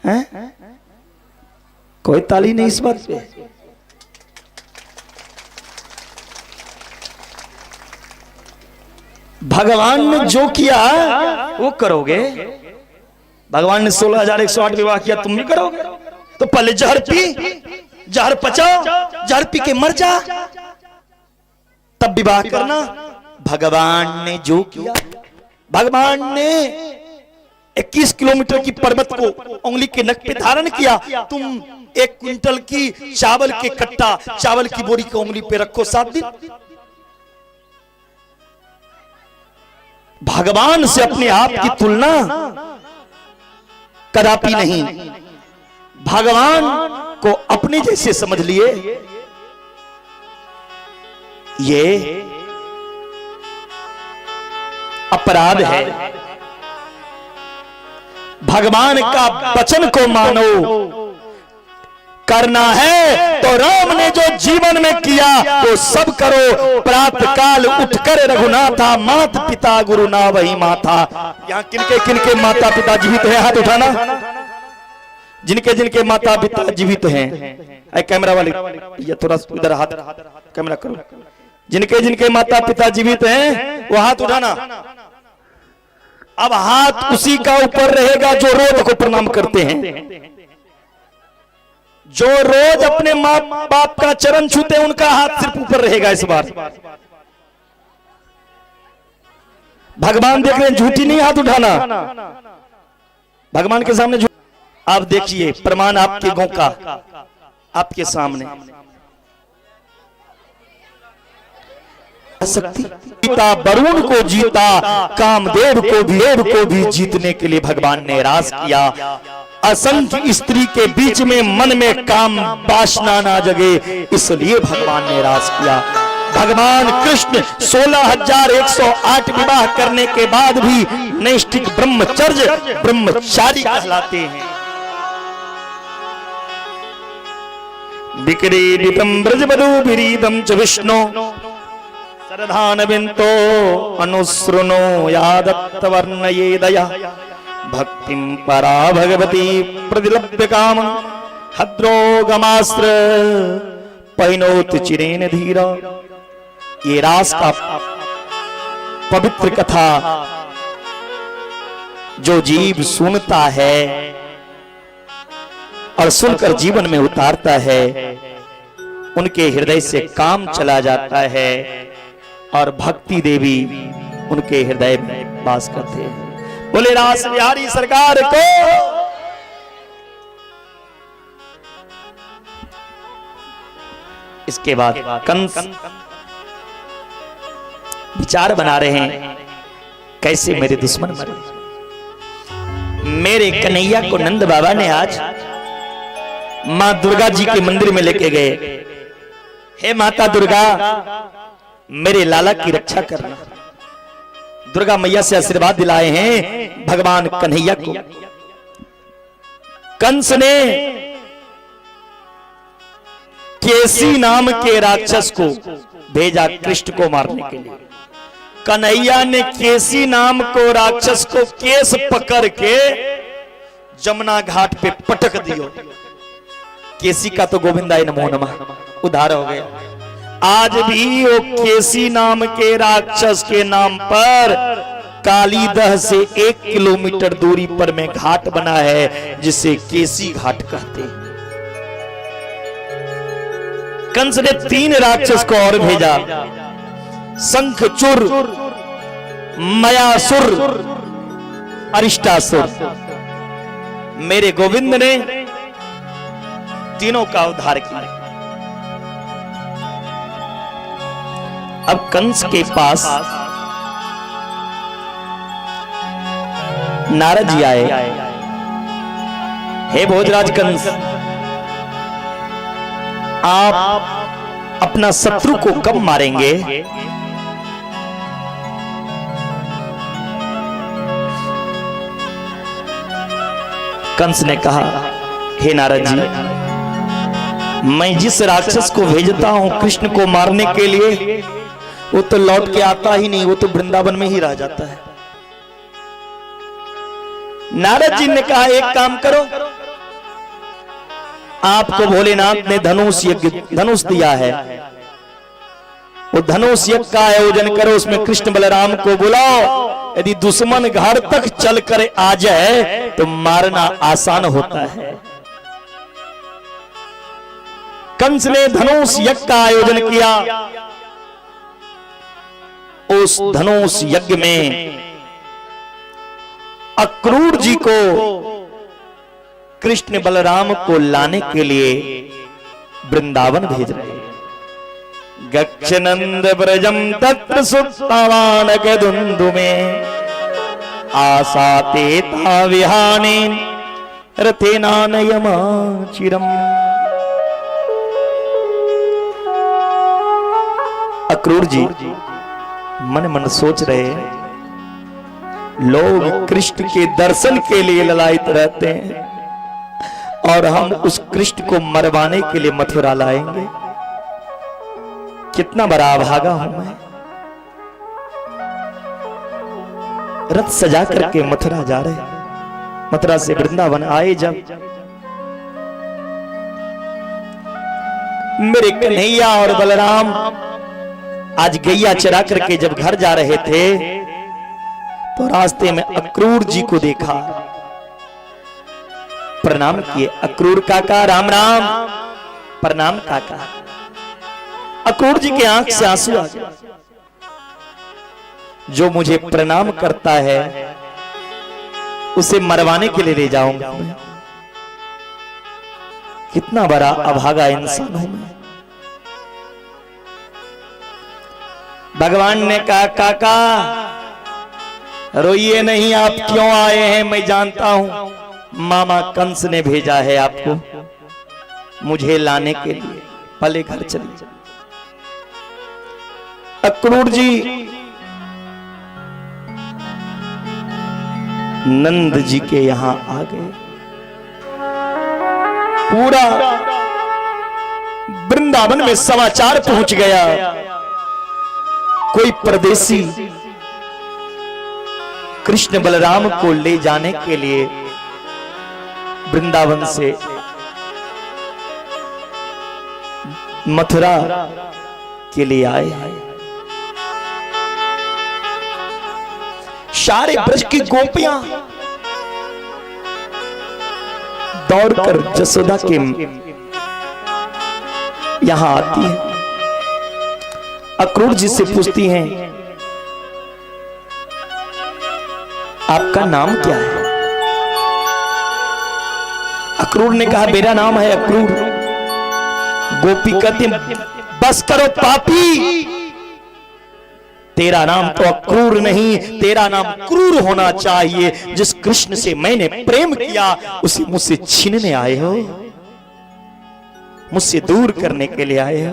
हैं? कोई ताली नहीं इस बात पे। भगवान ने जो किया वो करोगे। भगवान ने 16,108 विवाह किया, तुम भी करोगे। तो पहले जहर पी, जहर पचाओ, जहर पी के मर जा, तब विवाह करना। भगवान ने जो किया, भगवान ने 21 किलोमीटर की पर्वत को उंगली के नख पे धारण किया। तुम 1 क्विंटल की चावल के कट्टा, चावल की बोरी को उंगली पे रखो 7 दिन। भगवान से अपने आप की तुलना कदापि नहीं। भगवान को अपने जैसे समझ लिए, ये अपराध है। भगवान का वचन को मानो। करना है तो राम ने जो जीवन में किया वो सब करो। प्रातः काल उठकर रघुनाथा, मात पिता गुरु ना वही माथा। यहाँ किनके किनके माता पिता जीवित हैं? हाथ उठाना। जिनके जिनके माता पिता जीवित हैं, कैमरा वाले ये थोड़ा इधर हाथ कैमरा करो। जिनके जिनके माता पिता जीवित हैं वो हाथ उठाना। अब हाथ उसी का ऊपर रहेगा जो रोज को प्रणाम करते हैं। जो रोज अपने माँ बाप का चरण छूते हैं उनका हाथ सिर्फ ऊपर रहेगा इस बार। भगवान देख रहे हैं, झूठी नहीं हाथ उठाना। भगवान के सामने आप देखिए, प्रमाण आपके गौ का आपके सामने। शक्ति पिता वरुण को जीता, कामदेव को भी जीतने के लिए भगवान ने रास किया। असंख्य स्त्री के बीच में मन में काम वासना ना जगे, इसलिए भगवान ने रास किया। भगवान कृष्ण 16,108 विवाह करने के बाद भी नैष्ठिक ब्रह्मचारी कहलाते हैं। विक्रीडितम ब्रजबधू विरीदम च विष्णु सरधान बिंतो अनुसृणो यादत्त वर्णये दया। भक्तिम परा भगवती प्रतिलभ्य काम हद्रोगमास्त्र पैनोत चिरेन धीरा। ये रास का पवित्र कथा जो जीव सुनता है और सुनकर जीवन में उतारता है, उनके हृदय से काम चला जाता है और भक्ति देवी उनके हृदय में वास करते हैं। बोले रास बिहारी सरकार को। इसके बाद कंस विचार बना रहे हैं, कैसे मेरे दुश्मन मरे। मेरे कन्हैया को नंद बाबा ने आज मां दुर्गा जी के मंदिर में लेके गए। हे माता दुर्गा, मेरे लाला की रक्षा करना। दुर्गा मैया से आशीर्वाद दिलाए हैं भगवान कन्हैया को। कंस ने केसी नाम के राक्षस को भेजा कृष्ण को मारने के लिए। कन्हैया ने केसी नाम को राक्षस को केस पकड़ के जमुना घाट पे पटक दियो। केसी का तो गोविंदाय नमो नमः उद्धार हो गया। आज भी वो केसी नाम के राक्षस के नाम पर कालीदह से 1 किलोमीटर दूरी पर में घाट बना है, जिसे केसी घाट कहते हैं। कंस ने 3 राक्षस को और भेजा, शंखचूर, मयासुर, अरिष्टासुर। मेरे गोविंद ने तीनों का उद्धार किया। अब कंस के पास नारद जी आए। हे भोजराज कंस, आप अपना शत्रु को कब मारेंगे? कंस ने कहा, हे नारद जी, मैं जिस राक्षस को भेजता हूं कृष्ण को मारने के लिए, वो तो लौट के आता ही नहीं, वो तो वृंदावन में ही रह जाता है। नारद जी ने कहा, एक काम करो, आपको भोलेनाथ ने धनुष यज्ञ धनुष दिया है, वो धनुष यज्ञ का आयोजन करो, उसमें कृष्ण बलराम को बुलाओ। यदि दुश्मन घर तक चलकर आ जाए तो मारना आसान होता है। कंस ने धनुष यज्ञ का आयोजन किया। उस धनुष यज्ञ में अक्रूर जी को कृष्ण बलराम को लाने के लिए वृंदावन भेज रहे हैं। गच्छनंद ब्रजम तत्र सुप्तवानक दुंदुमे आसाते ता विहाने रथेनानयमाचिरम। अक्रूर जी मन मन सोच रहे, लोग कृष्ण के दर्शन के लिए ललायित रहते हैं और हम उस कृष्ण को मरवाने के लिए मथुरा लाएंगे। कितना बड़ा अभागा हूं मैं। रथ सजा करके मथुरा जा रहे, मथुरा से वृंदावन आए जब मेरे कन्हैया और बलराम आज गैया चरा करके जब घर जा रहे थे तो रास्ते में अक्रूर जी को देखा, प्रणाम किए। अक्रूर काका राम राम। प्रणाम काका। अक्रूर जी के आंख से आंसू आ गए। जो मुझे प्रणाम करता है उसे मरवाने के लिए ले जाऊंगा मैं। कितना बड़ा अभागा इंसान हूं मैं। भगवान ने कहा काका रोइए नहीं, आप क्यों आए हैं मैं जानता हूं। मामा कंस ने भेजा है आपको मुझे लाने के लिए, पहले घर चलिए। अक्रूर जी नंद जी के यहां आ गए। पूरा वृंदावन में समाचार पहुंच गया, कोई परदेसी कृष्ण बलराम को ले जाने के लिए वृंदावन से मथुरा के लिए आए हैं। सारे ब्रज की गोपियां दौड़कर जसोदा के यहां आती हैं। अक्रूर जी से पूछती हैं आपका नाम क्या है। अक्रूर ने कहा मेरा नाम है अक्रूर। गोपी कहती बस करो पापी, तेरा नाम तो अक्रूर नहीं, तेरा नाम क्रूर होना चाहिए। जिस कृष्ण से मैंने प्रेम किया उसे मुझसे छीनने आए हो, मुझसे दूर करने के लिए आए हो।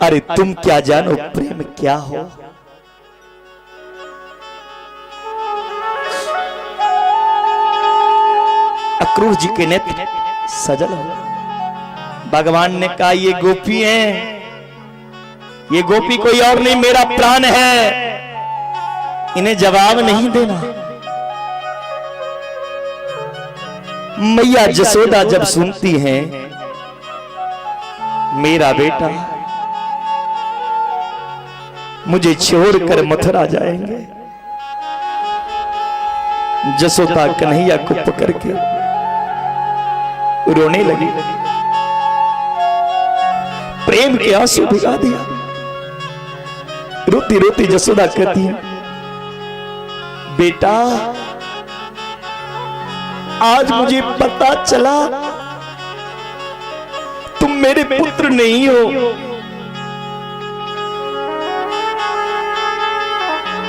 अरे तुम क्या जानो प्रेम क्या हो। अक्रूर जी के नेत्र सजल हो। भगवान ने कहा ये गोपी है, ये गोपी कोई और नहीं मेरा प्राण है, इन्हें जवाब नहीं देना। मैया जसोदा जब सुनती हैं मेरा बेटा मुझे छोड़कर मथुरा जाएंगे, जसोदा कन्हैया को पकड़ के रोने लगी, प्रेम के आंसू भिगा दिया। रोती रोती जसोदा कहती है बेटा आज मुझे पता चला तुम मेरे पुत्र नहीं हो,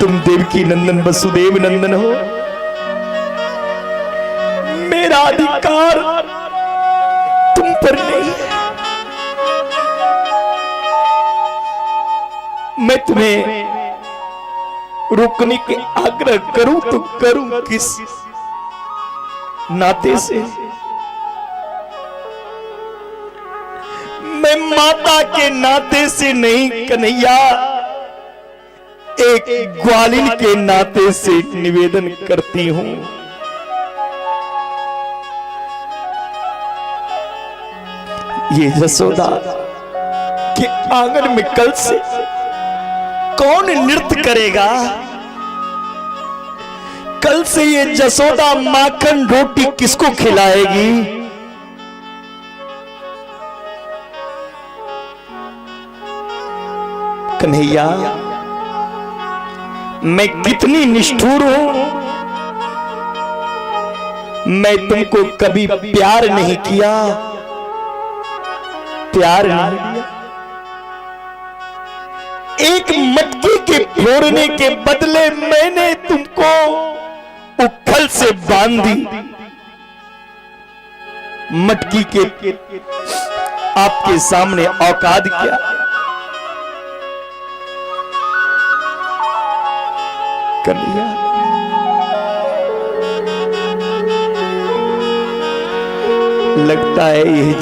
तुम देवकी नंदन वसुदेव नंदन हो। मेरा अधिकार तुम पर नहीं है। मैं तुम्हें रोकने के आग्रह करूं तो करूं किस नाते से। मैं माता के नाते से नहीं कन्हैया, एक ग्वालिन के नाते से निवेदन करती हूं। ये यशोदा के आंगन में कल से कौन नृत्य करेगा? कल से ये यशोदा माखन रोटी किसको खिलाएगी? कन्हैया, मैं कितनी निष्ठुर हूं। मैं तुमको कभी प्यार नहीं किया, प्यार नहीं किया। एक मटकी के फोड़ने के बदले मैंने तुमको उखल से बांध दी। मटकी के आपके सामने औकात क्या? कन्हैया, लगता है ये